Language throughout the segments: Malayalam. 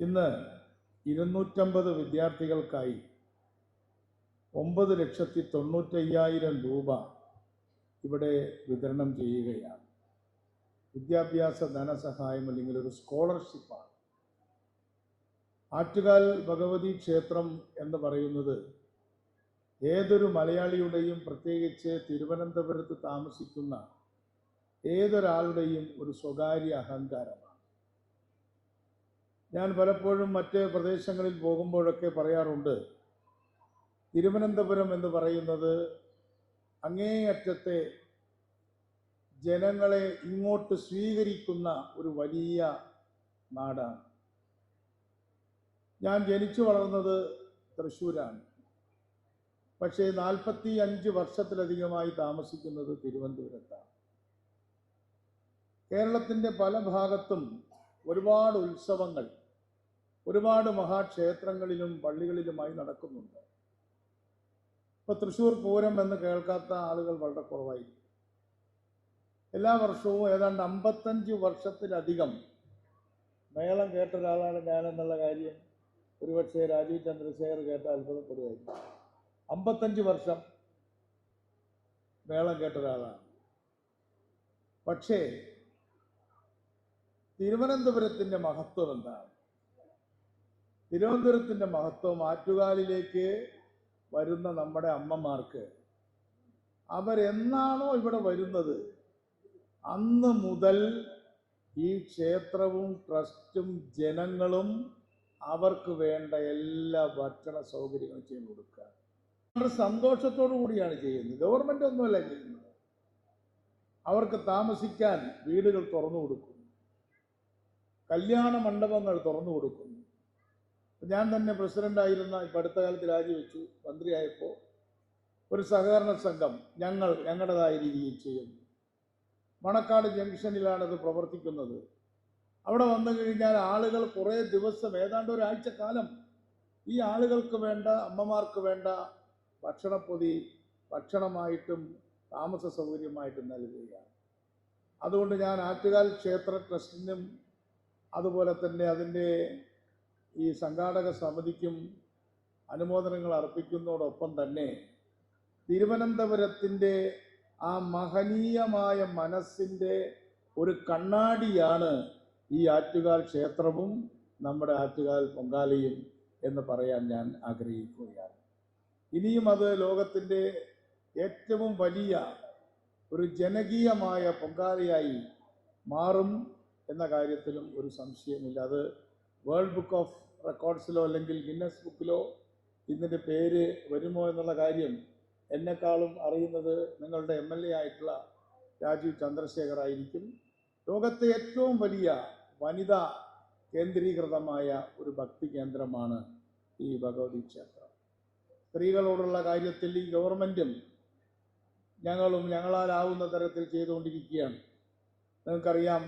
ഇന്ന് 250 വിദ്യാർത്ഥികൾക്കായി 9,95,000 രൂപ ഇവിടെ വിതരണം ചെയ്യുകയാണ്. വിദ്യാഭ്യാസ ധനസഹായം അല്ലെങ്കിൽ ഒരു സ്കോളർഷിപ്പാണ്. ആറ്റുകാൽ ഭഗവതി ക്ഷേത്രം എന്ന് പറയുന്നത് ഏതൊരു മലയാളിയുടെയും, പ്രത്യേകിച്ച് തിരുവനന്തപുരത്ത് താമസിക്കുന്ന ഏതൊരാളുടെയും ഒരു സ്വകാര്യ അഹങ്കാരമാണ്. ഞാൻ പലപ്പോഴും മറ്റ് പ്രദേശങ്ങളിൽ പോകുമ്പോഴൊക്കെ പറയാറുണ്ട്, തിരുവനന്തപുരം എന്ന് പറയുന്നത് അങ്ങേയറ്റത്തെ ജനങ്ങളെ ഇങ്ങോട്ട് സ്വീകരിക്കുന്ന ഒരു വലിയ നാടാണ്. ഞാൻ ജനിച്ചു വളർന്നത് തൃശ്ശൂരാണ്. പക്ഷേ 45 വർഷത്തിലധികമായി താമസിക്കുന്നത് തിരുവനന്തപുരത്താണ്. കേരളത്തിൻ്റെ പല ഭാഗത്തും ഒരുപാട് ഉത്സവങ്ങൾ ഒരുപാട് മഹാക്ഷേത്രങ്ങളിലും പള്ളികളിലുമായി നടക്കുന്നുണ്ട്. ഇപ്പോൾ തൃശ്ശൂർ പൂരം എന്ന് കേൾക്കാത്ത ആളുകൾ വളരെ കുറവായിരിക്കും. എല്ലാ വർഷവും ഏതാണ്ട് 55 വർഷത്തിലധികം മേളം കേട്ട ഒരാളാണ് ഞാനെന്നുള്ള കാര്യം ഒരുപക്ഷെ രാജീവ് ചന്ദ്രശേഖർ കേട്ട അത്ഭുതപ്പെടുകയായിരുന്നു. 55 വർഷം മേളം കേട്ട ഒരാളാണ്. പക്ഷേ തിരുവനന്തപുരത്തിൻ്റെ മഹത്വം എന്താണ്? തിരുവനന്തപുരത്തിൻ്റെ മഹത്വം ആറ്റുകാലിലേക്ക് വരുന്ന നമ്മുടെ അമ്മമാർക്ക് അവരെന്നാണോ ഇവിടെ വരുന്നത് അന്ന് മുതൽ ഈ ക്ഷേത്രവും ട്രസ്റ്റും ജനങ്ങളും അവർക്ക് വേണ്ട എല്ലാ ഭക്ഷണ സൗകര്യങ്ങളും ചെയ്തു കൊടുക്കുക. വളരെ സന്തോഷത്തോടു കൂടിയാണ് ചെയ്യുന്നത്. ഗവൺമെൻറ് ഒന്നുമല്ല ചെയ്യുന്നത്. അവർക്ക് താമസിക്കാൻ വീടുകൾ തുറന്നു കൊടുക്കുന്നു, കല്യാണ മണ്ഡപങ്ങൾ തുറന്നു കൊടുക്കുന്നു. ഞാൻ തന്നെ പ്രസിഡൻ്റായിരുന്ന, ഇപ്പം അടുത്ത കാലത്ത് രാജിവെച്ചു, മന്ത്രിയായപ്പോൾ ഒരു സഹകരണ സംഘം ഞങ്ങളുടേതായ രീതിയിൽ ചെയ്യുന്നു. മണക്കാട് ജംഗ്ഷനിലാണത് പ്രവർത്തിക്കുന്നത്. അവിടെ വന്നു കഴിഞ്ഞാൽ ആളുകൾ കുറേ ദിവസം, ഏതാണ്ട് ഒരാഴ്ചക്കാലം ഈ ആളുകൾക്ക് വേണ്ട, അമ്മമാർക്ക് വേണ്ട ഭക്ഷണപ്പൊതി ഭക്ഷണമായിട്ടും താമസ സൗകര്യമായിട്ടും നൽകുകയാണ്. അതുകൊണ്ട് ഞാൻ ആറ്റുകാൽ ക്ഷേത്ര ട്രസ്റ്റിനും അതുപോലെ തന്നെ അതിൻ്റെ ഈ സംഘാടക സമിതിക്കും അനുമോദനങ്ങൾ അർപ്പിക്കുന്നതോടൊപ്പം തന്നെ തിരുവനന്തപുരത്തിൻ്റെ ആ മഹനീയമായ മനസ്സിൻ്റെ ഒരു കണ്ണാടിയാണ് ഈ ആറ്റുകാൽ ക്ഷേത്രവും നമ്മുടെ ആറ്റുകാൽ പൊങ്കാലയും എന്ന് പറയാൻ ഞാൻ ആഗ്രഹിക്കുകയാണ്. ഇനിയും അത് ലോകത്തിൻ്റെ ഏറ്റവും വലിയ ഒരു ജനകീയമായ പൊങ്കാലയായി മാറും എന്ന കാര്യത്തിലും ഒരു സംശയമില്ല. അത് വേൾഡ് ബുക്ക് ഓഫ് റെക്കോർഡ്സിലോ അല്ലെങ്കിൽ ഗിന്നസ് ബുക്കിലോ ഇതിൻ്റെ പേര് വരുമോ എന്നുള്ള കാര്യം എന്നെക്കാളും അറിയുന്നത് നിങ്ങളുടെ MLA ആയിട്ടുള്ള രാജീവ് ചന്ദ്രശേഖർ ആയിരിക്കും. ലോകത്തെ ഏറ്റവും വലിയ വനിതാ കേന്ദ്രീകൃതമായ ഒരു ഭക്തി കേന്ദ്രമാണ് ഈ ഭഗവതി ക്ഷേത്രം. സ്ത്രീകളോടുള്ള കാര്യത്തിൽ ഈ ഗവൺമെൻറ്റും ഞങ്ങളും ഞങ്ങളാലാവുന്ന തരത്തിൽ ചെയ്തുകൊണ്ടിരിക്കുകയാണ്. നിങ്ങൾക്കറിയാം,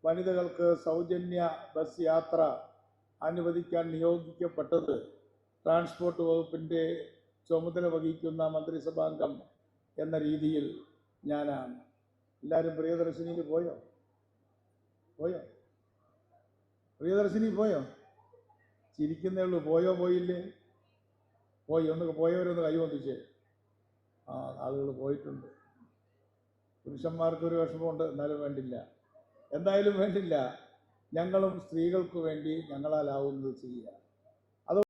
വനിതകൾക്ക് സൗജന്യ ബസ് യാത്ര അനുവദിക്കാൻ നിയോഗിക്കപ്പെട്ടത് ട്രാൻസ്പോർട്ട് വകുപ്പിൻ്റെ ചുമതല വഹിക്കുന്ന മന്ത്രിസഭാംഗം എന്ന രീതിയിൽ ഞാനാണ്. എല്ലാവരും പ്രിയദർശിനിയിൽ പോയോ? പ്രിയദർശിനി പോയോ? ചിരിക്കുന്നേ ഉള്ളൂ. പോയോ പോയില്ലേ? പോയി. ഒന്ന് പോയവരൊന്ന് കൈവന്നിച്ചേ. ആളുകൾ പോയിട്ടുണ്ട്. പുരുഷന്മാർക്കൊരു വിഷമമുണ്ട്, എന്നാലും വേണ്ടില്ല, എന്തായാലും വേണ്ടില്ല. ഞങ്ങളും സ്ത്രീകൾക്ക് വേണ്ടി ഞങ്ങളാലാവുന്നത് ചെയ്യുക.